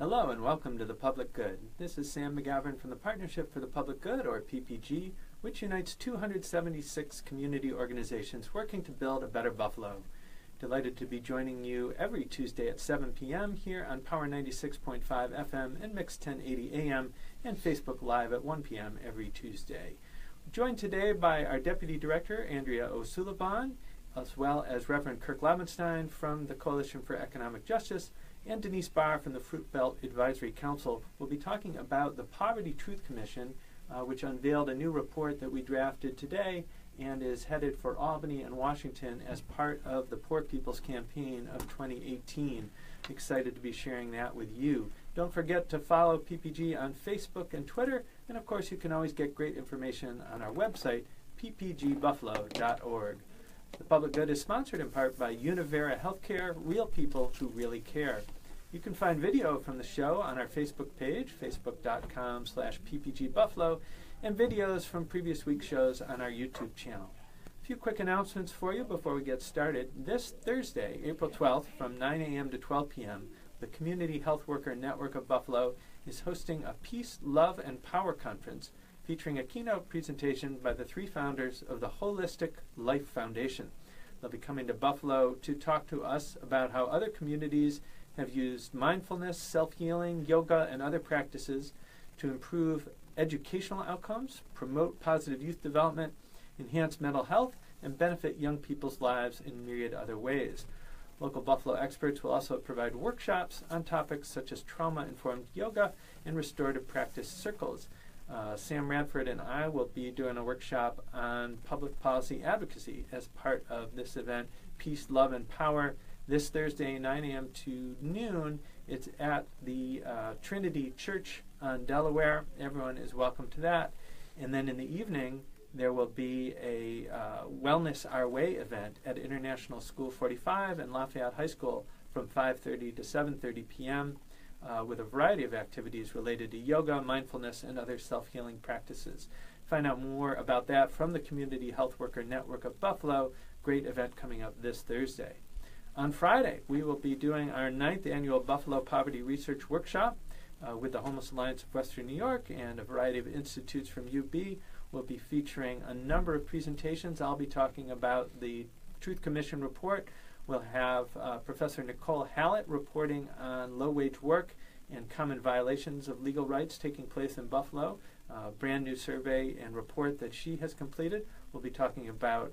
Hello and welcome to The Public Good. This is Sam Magavern from the Partnership for the Public Good, or PPG, which unites 276 community organizations working to build a better Buffalo. Delighted to be joining you every Tuesday at 7 p.m. here on Power 96.5 FM and Mix 1080 AM and Facebook Live at 1 p.m. every Tuesday. Joined today by our Deputy Director, Andrea O'Sullivan, as well as Reverend Kirk Laubenstein from the Coalition for Economic Justice, and Dennice Barr from the Fruit Belt Advisory Council. Will be talking about the Poverty Truth Commission, which unveiled a new report that we drafted today and is headed for Albany and Washington as part of the Poor People's Campaign of 2018. Excited to be sharing that with you. Don't forget to follow PPG on Facebook and Twitter, and of course you can always get great information on our website, ppgbuffalo.org. The Public Good is sponsored in part by Univera Healthcare, real people who really care. You can find video from the show on our Facebook page, facebook.com/ppgbuffalo, and videos from previous week's shows on our YouTube channel. A few quick announcements for you before we get started. This Thursday, April 12th, from 9 a.m. to 12 p.m., the Community Health Worker Network of Buffalo is hosting a Peace, Love, and Power Conference featuring a keynote presentation by the three founders of the Holistic Life Foundation. They'll be coming to Buffalo to talk to us about how other communities have used mindfulness, self-healing, yoga, and other practices to improve educational outcomes, promote positive youth development, enhance mental health, and benefit young people's lives in myriad other ways. Local Buffalo experts will also provide workshops on topics such as trauma-informed yoga and restorative practice circles. Sam Radford and I will be doing a workshop on public policy advocacy as part of this event, Peace, Love, and Power, this Thursday, 9 a.m. to noon. It's at the Trinity Church on Delaware. Everyone is welcome to that. And then in the evening, there will be a Wellness Our Way event at International School 45 and Lafayette High School from 5:30 to 7:30 p.m. With a variety of activities related to yoga, mindfulness, and other self-healing practices. Find out more about that from the Community Health Worker Network of Buffalo. Great event coming up this Thursday. On Friday, we will be doing our 9th annual Buffalo Poverty Research Workshop with the Homeless Alliance of Western New York and a variety of institutes from UB. We'll be featuring a number of presentations. I'll be talking about the Truth Commission report. We'll have Professor Nicole Hallett reporting on low-wage work and common violations of legal rights taking place in Buffalo. A brand new survey and report that she has completed. We'll be talking about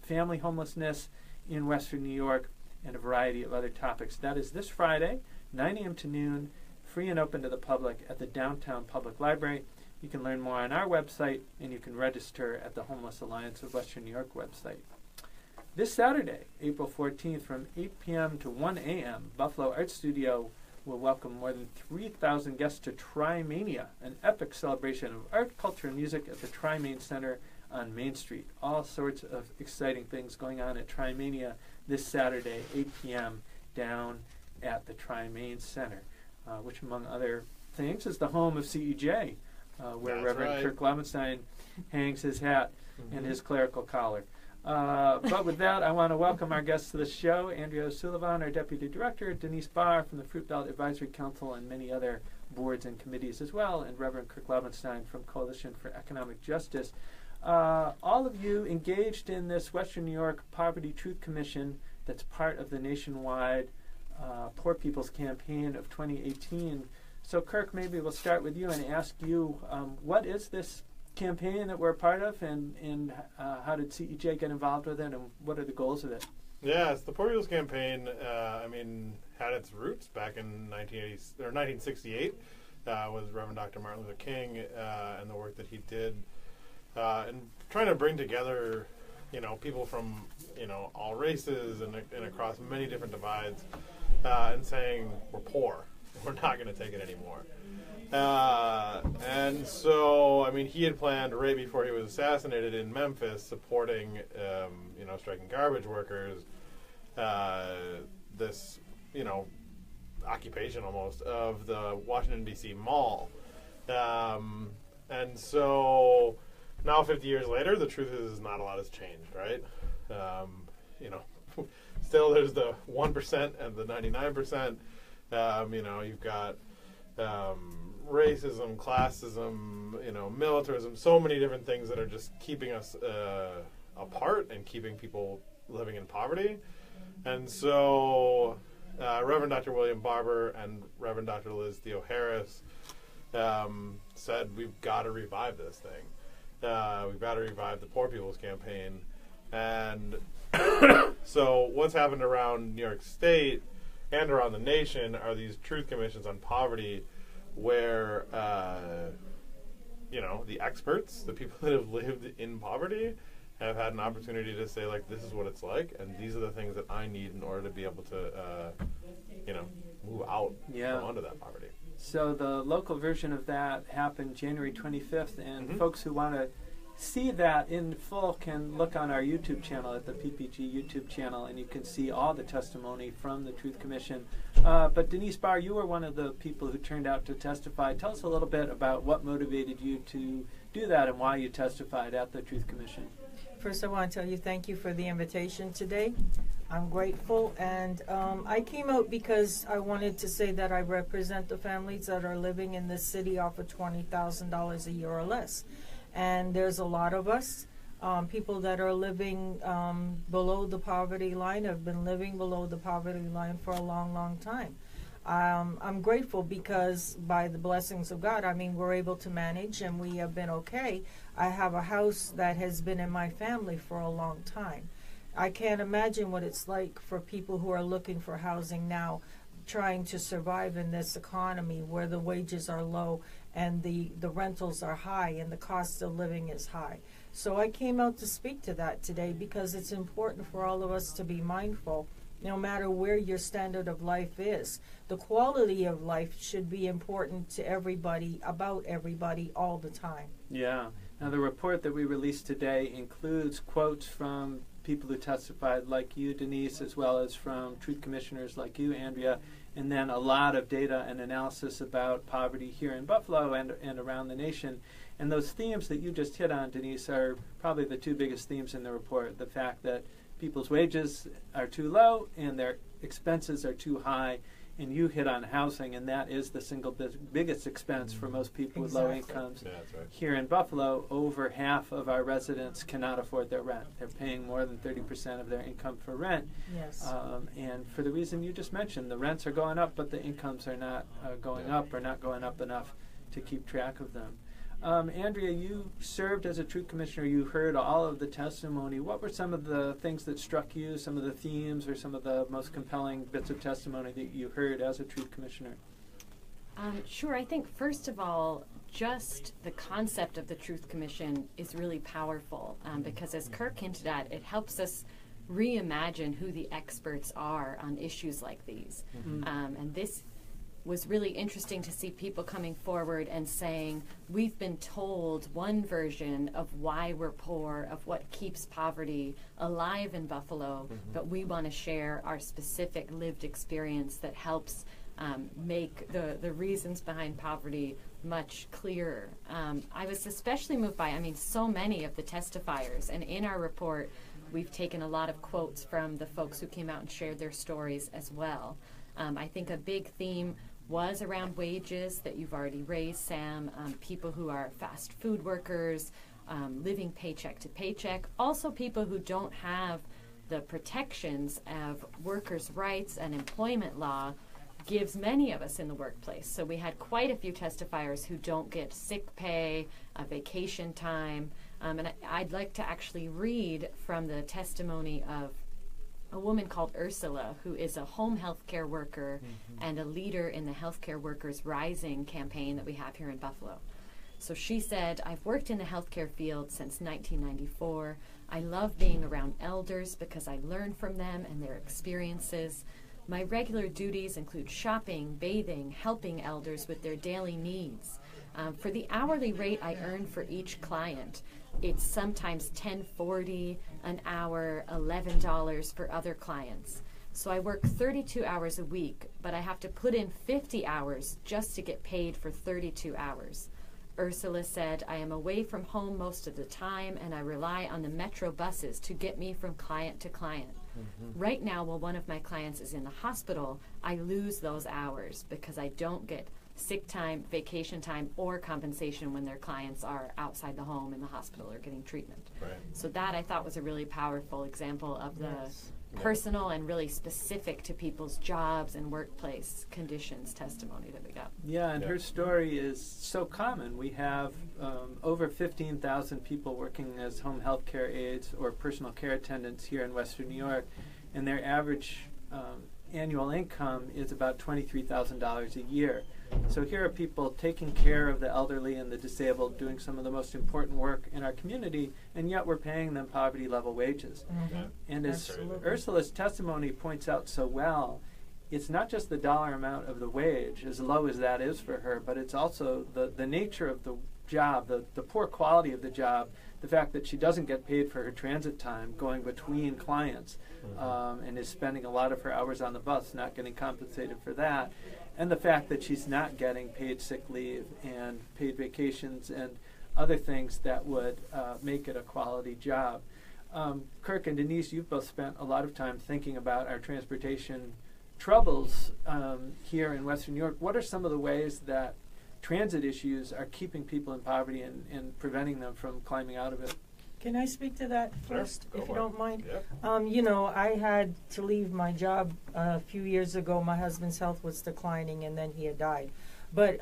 family homelessness in Western New York and a variety of other topics. That is this Friday, 9 a.m. to noon, free and open to the public at the Downtown Public Library. You can learn more on our website, and you can register at the Homeless Alliance of Western New York website. This Saturday, April 14th, from 8 p.m. to 1 a.m., Buffalo Art Studio will welcome more than 3,000 guests to Trimania, an epic celebration of art, culture, and music at the Tri-Main Center on Main Street. All sorts of exciting things going on at Trimania this Saturday, 8 p.m., down at the Tri-Main Center, which, among other things, is the home of CEJ, where That's Reverend right. Kirk Laubenstein hangs his hat and his clerical collar. But with that, I want to welcome our guests to the show, Andrea O'Sullivan, our Deputy Director, Dennice Barr from the Fruit Belt Advisory Council and many other boards and committees as well, and Reverend Kirk Laubenstein from Coalition for Economic Justice. All of you engaged in this Western New York Poverty Truth Commission that's part of the nationwide Poor People's Campaign of 2018. So Kirk, maybe we'll start with you and ask you, what is this campaign that we're a part of, and how did CEJ get involved with it, and what are the goals of it? Yes, the Poor People's Campaign, had its roots back in 1968 with Reverend Dr. Martin Luther King and the work that he did and trying to bring together, people from, all races and across many different divides and saying, we're poor. We're not going to take it anymore. And so, he had planned right before he was assassinated in Memphis, supporting, striking garbage workers, this, occupation almost of the Washington, D.C. Mall. And so now 50 years later, the truth is not a lot has changed, right? Still there's the 1% and the 99%. You've got racism, classism, militarism, so many different things that are just keeping us apart and keeping people living in poverty. And so Reverend Dr. William Barber and Reverend Dr. Liz Theo Harris said, we've got to revive this thing. We've got to revive the Poor People's Campaign. And so what's happened around New York State and around the nation are these truth commissions on poverty where, the experts, the people that have lived in poverty, have had an opportunity to say, like, this is what it's like, and these are the things that I need in order to be able to, move out from under that poverty. So the local version of that happened January 25th, and folks who want to see that in full can look on our YouTube channel at the PPG YouTube channel, and you can see all the testimony from the Truth Commission. But Dennice Barr, you were one of the people who turned out to testify. Tell us a little bit about what motivated you to do that and why you testified at the Truth Commission. First, I want to tell you thank you for the invitation today. I'm grateful, and I came out because I wanted to say that I represent the families that are living in this city off of $20,000 a year or less. And there's a lot of us, people that are living below the poverty line, have been living below the poverty line for a long, long time. I'm grateful because by the blessings of God, we're able to manage and we have been okay. I have a house that has been in my family for a long time. I can't imagine what it's like for people who are looking for housing now, trying to survive in this economy where the wages are low and the rentals are high and the cost of living is high. So I came out to speak to that today because it's important for all of us to be mindful, no matter where your standard of life is. The quality of life should be important to everybody, about everybody, all the time. Yeah. Now the report that we released today includes quotes from people who testified like you, Dennice, as well as from truth commissioners like you, Andrea, and then a lot of data and analysis about poverty here in Buffalo and around the nation. And those themes that you just hit on, Dennice, are probably the two biggest themes in the report. The fact that people's wages are too low and their expenses are too high. And you hit on housing, and that is the single biggest expense for most people with low incomes. Yeah, that's right. Here in Buffalo, over half of our residents cannot afford their rent. They're paying more than 30% of their income for rent. Yes. And for the reason you just mentioned, the rents are going up, but the incomes are not going up or not going up enough to keep track of them. Andrea, you served as a truth commissioner. You heard all of the testimony. What were some of the things that struck you, some of the themes or some of the most compelling bits of testimony that you heard as a truth commissioner? Sure. I think, first of all, just the concept of the Truth Commission is really powerful because, as Kirk hinted at, it helps us reimagine who the experts are on issues like these. And this was really interesting to see people coming forward and saying, we've been told one version of why we're poor, of what keeps poverty alive in Buffalo, but we want to share our specific lived experience that helps make the reasons behind poverty much clearer. I was especially moved by, so many of the testifiers, and in our report, we've taken a lot of quotes from the folks who came out and shared their stories as well. I think a big theme was around wages that you've already raised, Sam, people who are fast food workers, living paycheck to paycheck, also people who don't have the protections of workers' rights and employment law gives many of us in the workplace. So we had quite a few testifiers who don't get sick pay, vacation time, and I'd like to actually read from the testimony of a woman called Ursula, who is a home health care worker and a leader in the Healthcare Workers Rising campaign that we have here in Buffalo. So she said, I've worked in the healthcare field since 1994. I love being around elders because I learn from them and their experiences. My regular duties include shopping, bathing, helping elders with their daily needs. For the hourly rate I earn for each client, it's sometimes $10.40 an hour, $11 for other clients. So I work 32 hours a week, but I have to put in 50 hours just to get paid for 32 hours. Ursula said, I am away from home most of the time, and I rely on the metro buses to get me from client to client. Right now, while one of my clients is in the hospital, I lose those hours because I don't get sick time, vacation time, or compensation when their clients are outside the home in the hospital or getting treatment. Right. So that I thought was a really powerful example of the personal and really specific to people's jobs and workplace conditions testimony that we got. Yeah, and her story is so common. We have over 15,000 people working as home health care aides or personal care attendants here in Western New York, and their average annual income is about $23,000 a year. So here are people taking care of the elderly and the disabled, doing some of the most important work in our community, and yet we're paying them poverty-level wages. Yeah. And as Absolutely. Ursula's testimony points out so well, it's not just the dollar amount of the wage, as low as that is for her, but it's also the nature of the job, the poor quality of the job, the fact that she doesn't get paid for her transit time going between clients, and is spending a lot of her hours on the bus, not getting compensated for that, and the fact that she's not getting paid sick leave and paid vacations and other things that would make it a quality job. Kirk and Dennice, you've both spent a lot of time thinking about our transportation troubles here in Western New York. What are some of the ways that transit issues are keeping people in poverty and preventing them from climbing out of it? Can I speak to that first, Go if you for it. don't mind? Yep. You know, I had to leave my job a few years ago. My husband's health was declining, and then he had died. But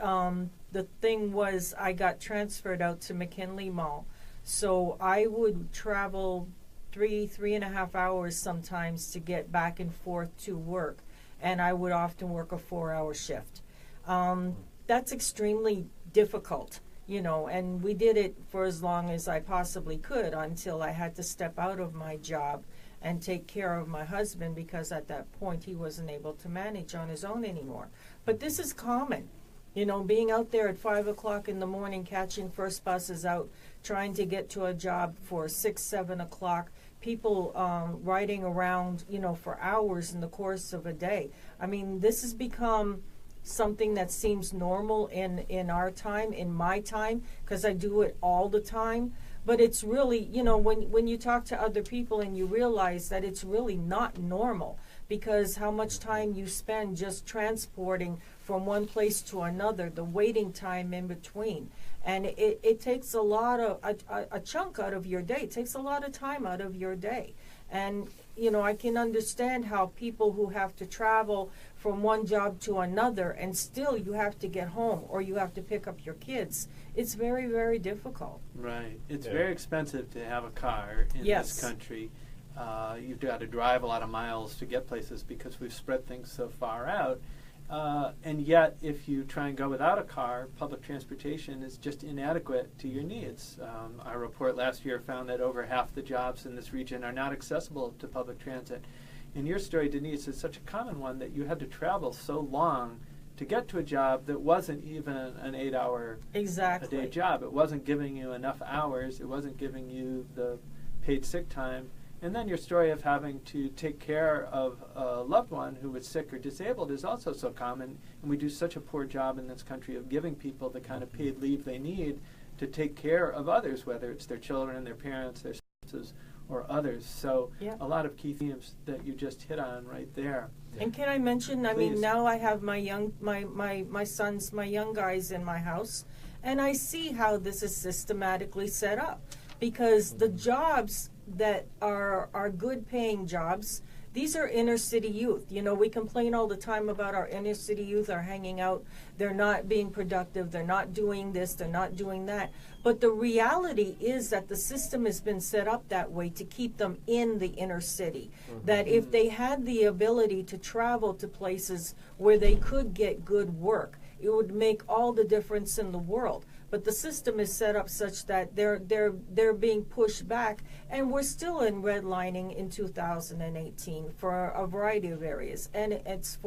the thing was, I got transferred out to McKinley Mall. So I would travel 3.5 hours sometimes to get back and forth to work. And I would often work a 4-hour shift. That's extremely difficult. You know, and we did it for as long as I possibly could until I had to step out of my job and take care of my husband, because at that point he wasn't able to manage on his own anymore. But this is common, you know, being out there at 5 o'clock in the morning, catching first buses out, trying to get to a job for 6, 7 o'clock, people riding around, you know, for hours in the course of a day. I mean, this has become something that seems normal in our time, in my time, because I do it all the time. But it's really, you know, when you talk to other people and you realize that it's really not normal, because how much time you spend just transporting from one place to another, the waiting time in between. And it takes a lot of, a chunk out of your day. It takes a lot of time out of your day. And, you know, I can understand how people who have to travel from one job to another and still you have to get home or you have to pick up your kids, it's very, very difficult. Right. It's very expensive to have a car in this country. You've got to drive a lot of miles to get places because we've spread things so far out. And yet, if you try and go without a car, public transportation is just inadequate to your needs. Our report last year found that over half the jobs in this region are not accessible to public transit. And your story, Dennice, is such a common one that you had to travel so long to get to a job that wasn't even an 8-hour a day job. It wasn't giving you enough hours. It wasn't giving you the paid sick time. And then your story of having to take care of a loved one who was sick or disabled is also so common. And we do such a poor job in this country of giving people the kind of paid leave they need to take care of others, whether it's their children, their parents, their spouses, or others. So a lot of key themes that you just hit on right there. And can I mention, I Please. mean, now I have my sons, my young guys in my house, and I see how this is systematically set up, because the jobs that are good paying jobs, these are inner city youth. You know, we complain all the time about our inner city youth are hanging out, they're not being productive, they're not doing this, they're not doing that. But the reality is that the system has been set up that way to keep them in the inner city. That if they had the ability to travel to places where they could get good work, it would make all the difference in the world. But the system is set up such that they're being pushed back, and we're still in redlining in 2018 for a variety of areas, and it's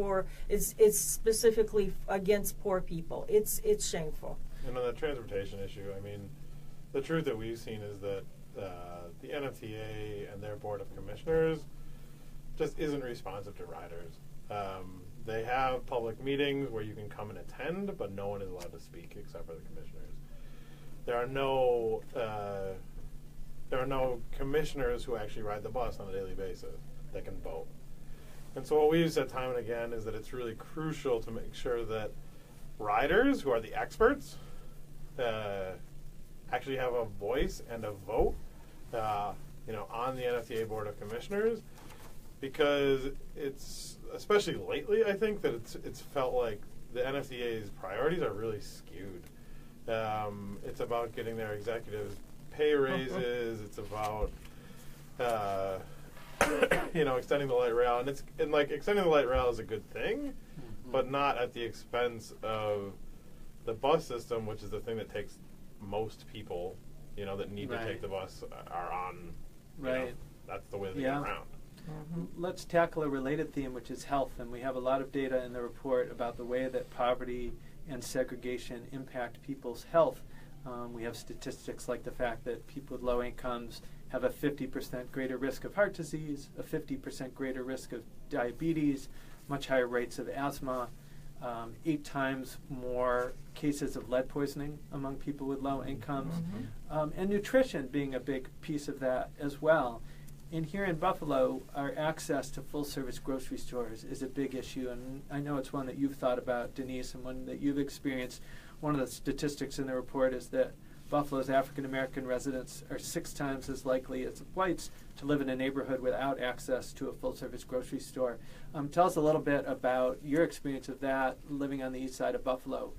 specifically against poor people. It's shameful. And on the transportation issue, I mean, the truth that we've seen is that the NFTA and their board of commissioners just isn't responsive to riders. They have public meetings where you can come and attend, but no one is allowed to speak except for the commissioners. There are no commissioners who actually ride the bus on a daily basis. that can vote. And so what we've said time and again is that it's really crucial to make sure that riders, who are the experts, actually have a voice and a vote, on the NFTA Board of Commissioners, because it's, especially lately, I think that it's felt like the NFTA's priorities are really skewed. It's about getting their executives pay raises. It's about extending the light rail, and extending the light rail is a good thing, but not at the expense of the bus system, which is the thing that takes most people, that need to take the bus are on. That's the way they get around. Let's tackle a related theme, which is health, and we have a lot of data in the report about the way that poverty and segregation impact people's health. We have statistics like the fact that people with low incomes have a 50% greater risk of heart disease, a 50% greater risk of diabetes, much higher rates of asthma, 8 times more cases of lead poisoning among people with low incomes, and nutrition being a big piece of that as well. And here in Buffalo, our access to full-service grocery stores is a big issue, and I know it's one that you've thought about, Dennice, and one that you've experienced. One of the statistics in the report is that Buffalo's African-American residents are 6 times as likely as whites to live in a neighborhood without access to a full-service grocery store. Tell us a little bit about your experience of that, living on the east side of Buffalo.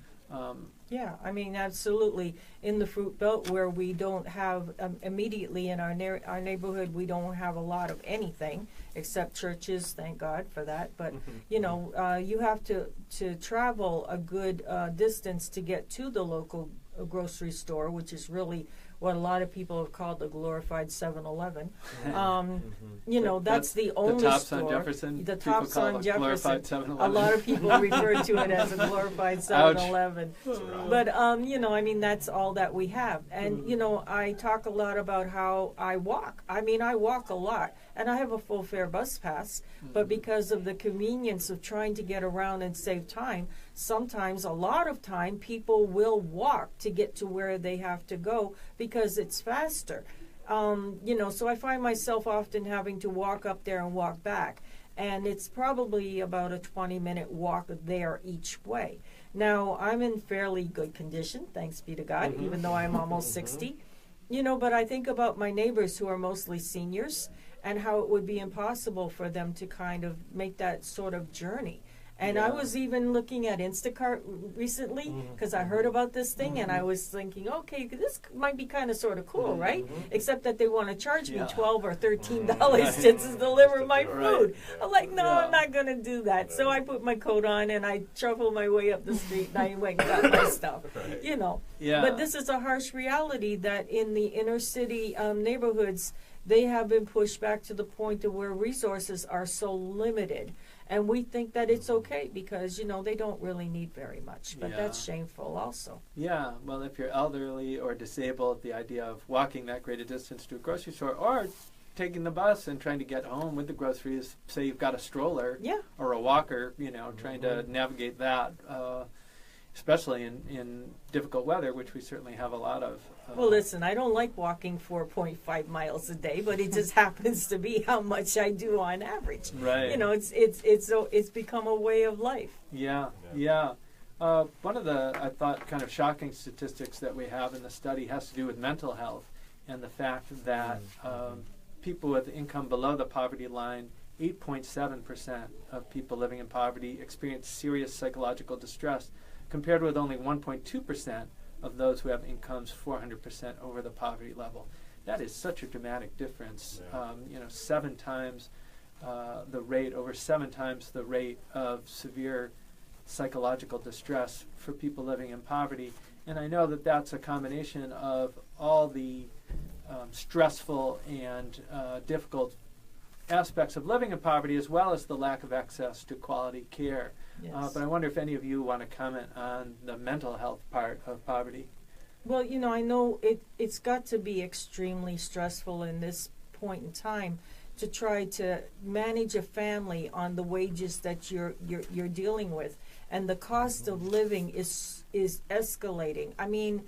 Yeah, I mean, absolutely. In the Fruit Belt, where we don't have, immediately in our neighborhood, we don't have a lot of anything except churches, thank God for that. But, you have to travel a good distance to get to the local grocery store, which is really what a lot of people have called the glorified 7-Eleven. That's the only the tops store. On Jefferson. The tops on Jefferson. 7-Eleven. A lot of people refer to it as a glorified 7-Eleven. But, that's all that we have. And, I talk a lot about how I walk. I mean, I walk a lot. And I have a full fare bus pass. But because of the convenience of trying to get around and save time, sometimes, a lot of time, people will walk to get to where they have to go because it's faster. So I find myself often having to walk up there and walk back. And it's probably about a 20-minute walk there each way. Now, I'm in fairly good condition, thanks be to God, even though I'm almost 60. But I think about my neighbors who are mostly seniors and how it would be impossible for them to kind of make that sort of journey. And I was even looking at Instacart recently because I heard about this thing and I was thinking, okay, this might be kind of sort of cool, right? Except that they want to charge me $12 or $13 to deliver my food. I'm like, no, I'm not going to do that. So I put my coat on and I shuffled my way up the street and I went and got my stuff, But this is a harsh reality that in the inner city neighborhoods, they have been pushed back to the point of where resources are so limited. And we think that it's okay because, they don't really need very much. But that's shameful also. Yeah, well, if you're elderly or disabled, the idea of walking that great a distance to a grocery store or taking the bus and trying to get home with the groceries, say you've got a stroller or a walker, trying to navigate that, especially in difficult weather, which we certainly have a lot of. Well, listen, I don't like walking 4.5 miles a day, but it just happens to be how much I do on average. Right. It's become a way of life. Yeah. One of the, I thought, kind of shocking statistics that we have in the study has to do with mental health and the fact that people with income below the poverty line, 8.7% of people living in poverty experience serious psychological distress, compared with only 1.2% of those who have incomes 400% over the poverty level. That is such a dramatic difference. 7 times the rate, over 7 times the rate of severe psychological distress for people living in poverty. And I know that that's a combination of all the stressful and difficult aspects of living in poverty, as well as the lack of access to quality care. Yes. But I wonder if any of you want to comment on the mental health part of poverty. Well, I know it's got to be extremely stressful in this point in time to try to manage a family on the wages that you're dealing with, and the cost of living is escalating. I mean,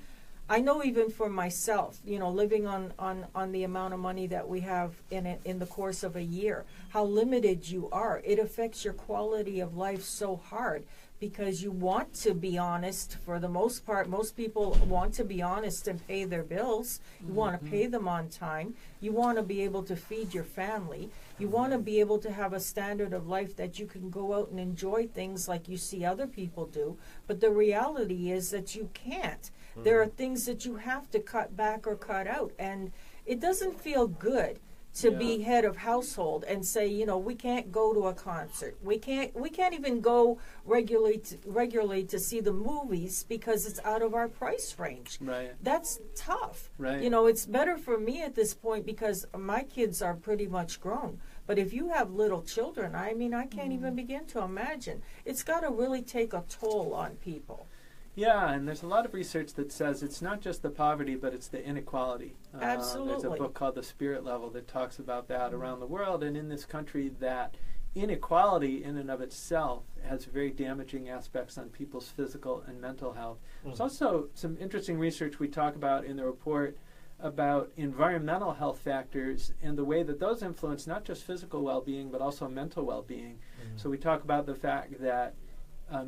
I know even for myself, living on the amount of money that we have in the course of a year, how limited you are. It affects your quality of life so hard because you want to be honest for the most part. Most people want to be honest and pay their bills. You want to pay them on time. You want to be able to feed your family. You want to be able to have a standard of life that you can go out and enjoy things like you see other people do. But the reality is that you can't. There are things that you have to cut back or cut out. And it doesn't feel good to be head of household and say, we can't go to a concert. We can't even go regularly to see the movies because it's out of our price range. Right. That's tough. Right. It's better for me at this point because my kids are pretty much grown. But if you have little children, I can't even begin to imagine. It's got to really take a toll on people. Yeah, and there's a lot of research that says it's not just the poverty, but it's the inequality. Absolutely. There's a book called The Spirit Level that talks about that around the world, and in this country, that inequality in and of itself has very damaging aspects on people's physical and mental health. There's also some interesting research we talk about in the report about environmental health factors and the way that those influence not just physical well-being, but also mental well-being. So we talk about the fact that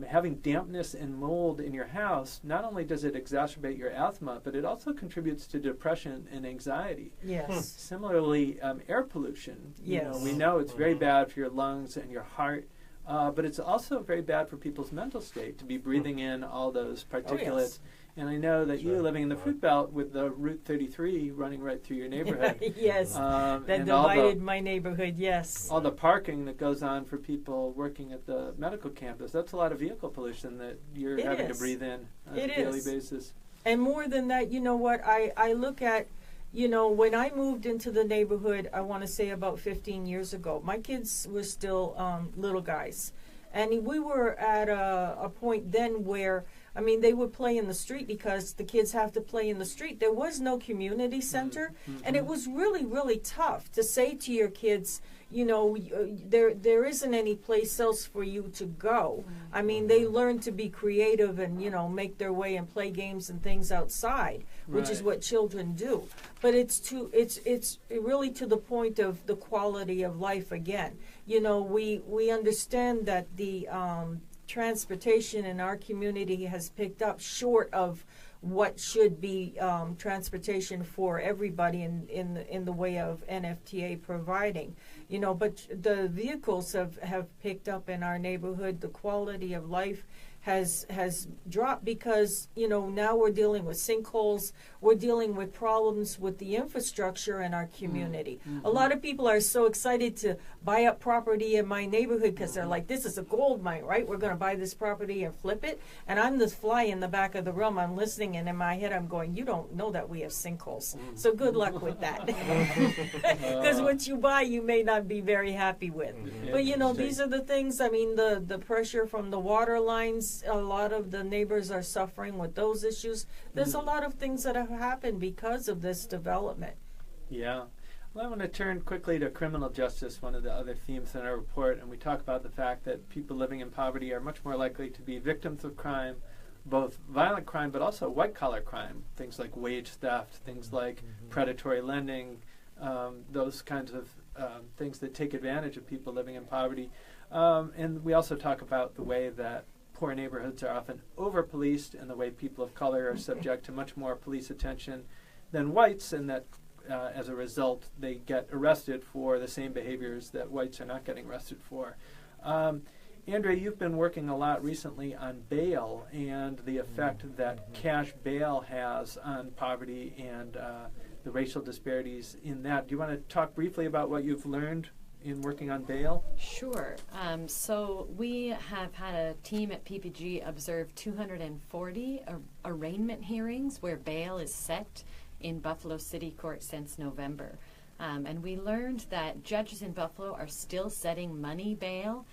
having dampness and mold in your house, not only does it exacerbate your asthma, but it also contributes to depression and anxiety. Yes. Similarly, air pollution. Yes. We know it's very bad for your lungs and your heart, but it's also very bad for people's mental state to be breathing in all those particulates. Oh, yes. And I know that you living in the Fruit Belt with the Route 33 running right through your neighborhood. Yes, that and divided my neighborhood, yes. All the parking that goes on for people working at the medical campus, that's a lot of vehicle pollution that you're having to breathe in on a daily basis. And more than that, you know what, I look at, when I moved into the neighborhood, I want to say about 15 years ago, my kids were still little guys. And we were at a point then where, they would play in the street because the kids have to play in the street. There was no community center, and it was really, really tough to say to your kids, there isn't any place else for you to go. They learn to be creative and, make their way and play games and things outside, which is what children do. But it's really to the point of the quality of life again. We understand that the transportation in our community has picked up short of what should be transportation for everybody in the way of NFTA providing. But the vehicles have picked up in our neighborhood. The quality of life has dropped because, now we're dealing with sinkholes. We're dealing with problems with the infrastructure in our community. A lot of people are so excited to buy up property in my neighborhood because they're like, this is a gold mine, right? We're going to buy this property and flip it. And I'm this fly in the back of the room. I'm listening, and in my head I'm going, you don't know that we have sinkholes. So good luck with that. Because what you buy, you may not be very happy with. But, these are the things, the pressure from the water lines, a lot of the neighbors are suffering with those issues. There's a lot of things that have happened because of this development. Yeah. Well, I want to turn quickly to criminal justice, one of the other themes in our report, and we talk about the fact that people living in poverty are much more likely to be victims of crime, both violent crime but also white-collar crime, things like wage theft, things like predatory lending, those kinds of things that take advantage of people living in poverty. And we also talk about the way that poor neighborhoods are often over-policed and the way people of color are subject to much more police attention than whites, and that as a result they get arrested for the same behaviors that whites are not getting arrested for. Andrea, you've been working a lot recently on bail and the effect that cash bail has on poverty and the racial disparities in that. Do you want to talk briefly about what you've learned in working on bail? Sure. So we have had a team at PPG observe 240 arraignment hearings where bail is set in Buffalo City Court since November. And we learned that judges in Buffalo are still setting money bail,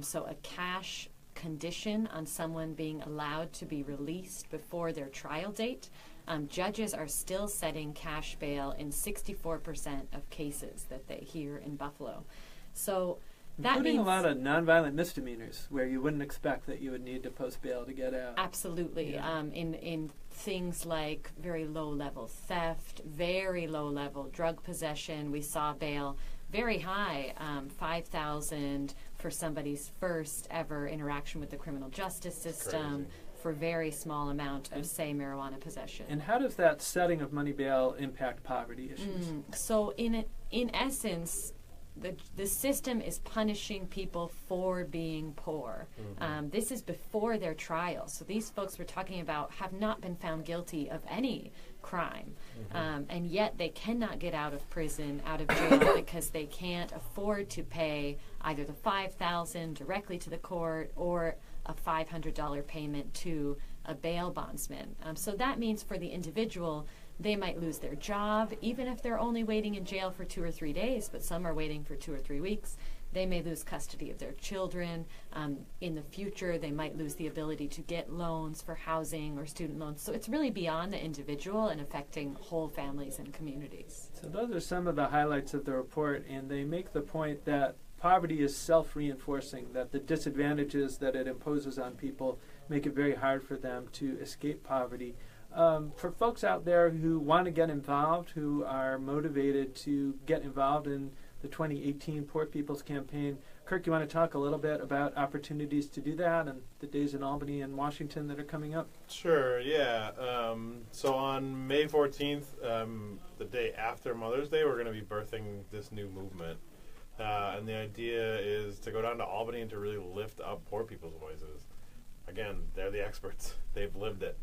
so a cash condition on someone being allowed to be released before their trial date. Judges are still setting cash bail in 64% of cases that they hear in Buffalo. So That Including means a lot of nonviolent misdemeanors where you wouldn't expect that you would need to post bail to get out. absolutely. Yeah. In things like very low level theft, very low level drug possession, we saw bail very high, $5,000 for somebody's first ever interaction with the criminal justice system. Crazy. For very small amount of, say, marijuana possession. And how does that setting of money bail impact poverty issues? So in essence, the system is punishing people for being poor. This is before their trial. So these folks we're talking about have not been found guilty of any crime. And yet they cannot get out of prison, out of jail, because they can't afford to pay either the $5,000 directly to the court or a $500 payment to a bail bondsman. So that means for the individual, they might lose their job, even if they're only waiting in jail for 2 or 3 days, but some are waiting for 2 or 3 weeks. They may lose custody of their children. In the future, they might lose the ability to get loans for housing or student loans. So it's really beyond the individual and affecting whole families and communities. So those are some of the highlights of the report, and they make the point that poverty is self-reinforcing, that the disadvantages that it imposes on people make it very hard for them to escape poverty. For folks out there who want to get involved, who are motivated to get involved in the 2018 Poor People's Campaign, Kirk, you want to talk a little bit about opportunities to do that and the days in Albany and Washington that are coming up? Sure, yeah. So on May 14th, the day after Mother's Day, we're going to be birthing this new movement. And the idea is to go down to Albany and to really lift up poor people's voices. Again, they're the experts. They've lived it.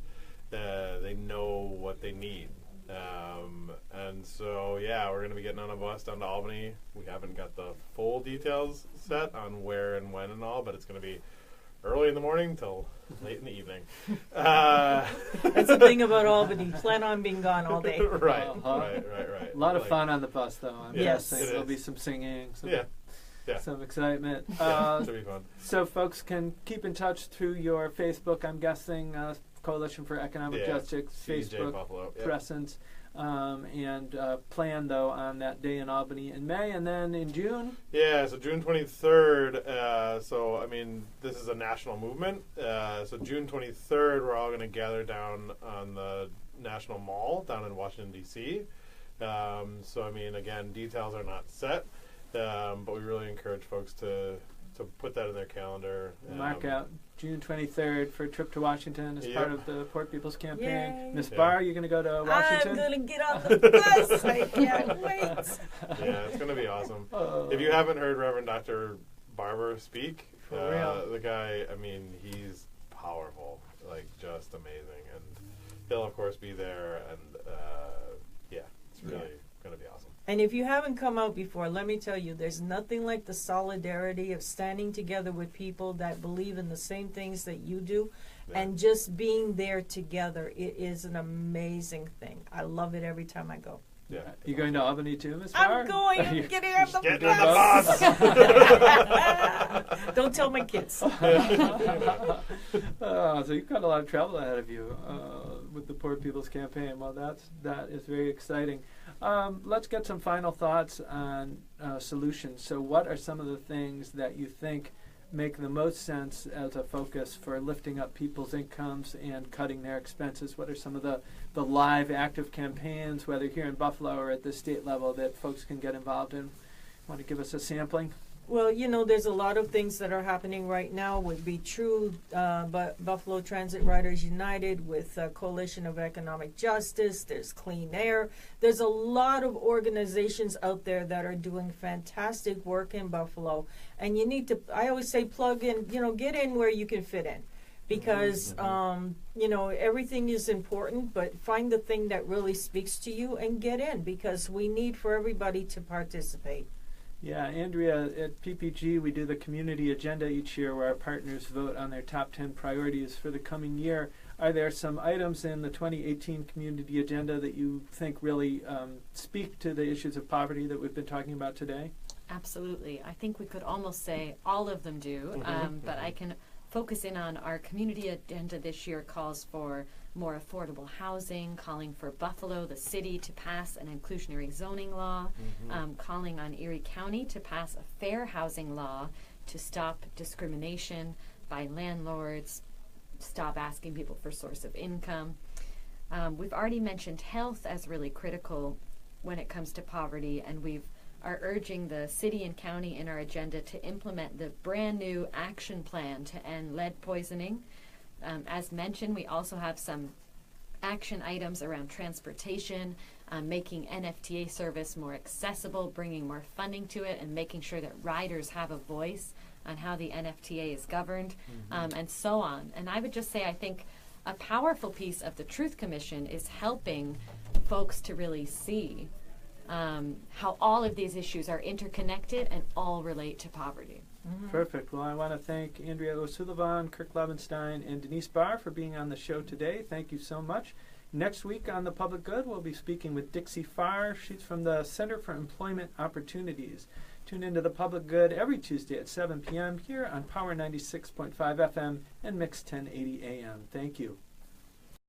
They know what they need. And so, yeah, we're going to be getting on a bus down to Albany. We haven't got the full details set on where and when and all, but it's going to be early in the morning till late in the evening. That's the thing about Albany. Plan on being gone all day. Right. A lot of fun on the bus, though. I'm Yes. guessing It there'll is. be some singing, Yeah. some excitement. Yeah, should be fun. So folks can keep in touch through your Facebook, I'm guessing, Coalition for Economic Yeah, Justice, CJ Facebook Buffalo. Yeah. presence, and plan, though, on that day in Albany in May, and then in June. Yeah, so June 23rd, so, I mean, this is a national movement. So June 23rd, we're all going to gather down on the National Mall down in Washington, D.C. So, I mean, again, details are not set, but we really encourage folks to put that in their calendar. Mark out June 23rd for a trip to Washington as Yep. part of the Poor People's Campaign. Yay. Miss Yeah. Barr, you going to go to Washington? I'm going to get on the bus. I can't wait. Yeah, it's going to be awesome. Oh. If you haven't heard Reverend Dr. Barber speak, For real. the guy, I mean, he's powerful, like just amazing. And he'll, of course, be there. And, yeah, it's really going to be awesome. And if you haven't come out before, let me tell you, there's nothing like the solidarity of standing together with people that believe in the same things that you do, Yeah. and just being there together. It is an amazing thing. I love it every time I go. Yeah. You going to Albany too, Miss Barr? I'm going. I'm getting on the Get on the bus. bus! Don't tell my kids. So you've got a lot of travel ahead of you with the Poor People's Campaign. Well, that is very exciting. Let's get some final thoughts on solutions. So what are some of the things that you think make the most sense as a focus for lifting up people's incomes and cutting their expenses? What are some of the live active campaigns, whether here in Buffalo or at the state level, that folks can get involved in? Want to give us a sampling? Well, you know, there's a lot of things that are happening right now with Be True, but Buffalo Transit Riders United, with Coalition of Economic Justice. There's Clean Air. There's a lot of organizations out there that are doing fantastic work in Buffalo. And you need to, I always say, plug in, you know, get in where you can fit in. Because, you know, everything is important, but find the thing that really speaks to you and get in, because we need for everybody to participate. Yeah, Andrea, at PPG, we do the community agenda each year where our partners vote on their top 10 priorities for the coming year. Are there some items in the 2018 community agenda that you think really speak to the issues of poverty that we've been talking about today? Absolutely. I think we could almost say all of them do, but I can focus in on our community agenda this year calls for more affordable housing, calling for Buffalo, the city, to pass an inclusionary zoning law, calling on Erie County to pass a fair housing law to stop discrimination by landlords, stop asking people for source of income. We've already mentioned health as really critical when it comes to poverty, and we are urging the city and county in our agenda to implement the brand new action plan to end lead poisoning. As mentioned, we also have some action items around transportation, making NFTA service more accessible, bringing more funding to it, and making sure that riders have a voice on how the NFTA is governed, and so on. And I would just say, I think a powerful piece of the Truth Commission is helping folks to really see how all of these issues are interconnected and all relate to poverty. Perfect. Well, I want to thank Andrea O'Sullivan, Kirk Laubenstein, and Dennice Barr for being on the show today. Thank you so much. Next week on The Public Good, we'll be speaking with Dixie Farr. She's from the Center for Employment Opportunities. Tune into The Public Good every Tuesday at 7 p.m. here on Power 96.5 FM and Mix 1080 AM. Thank you.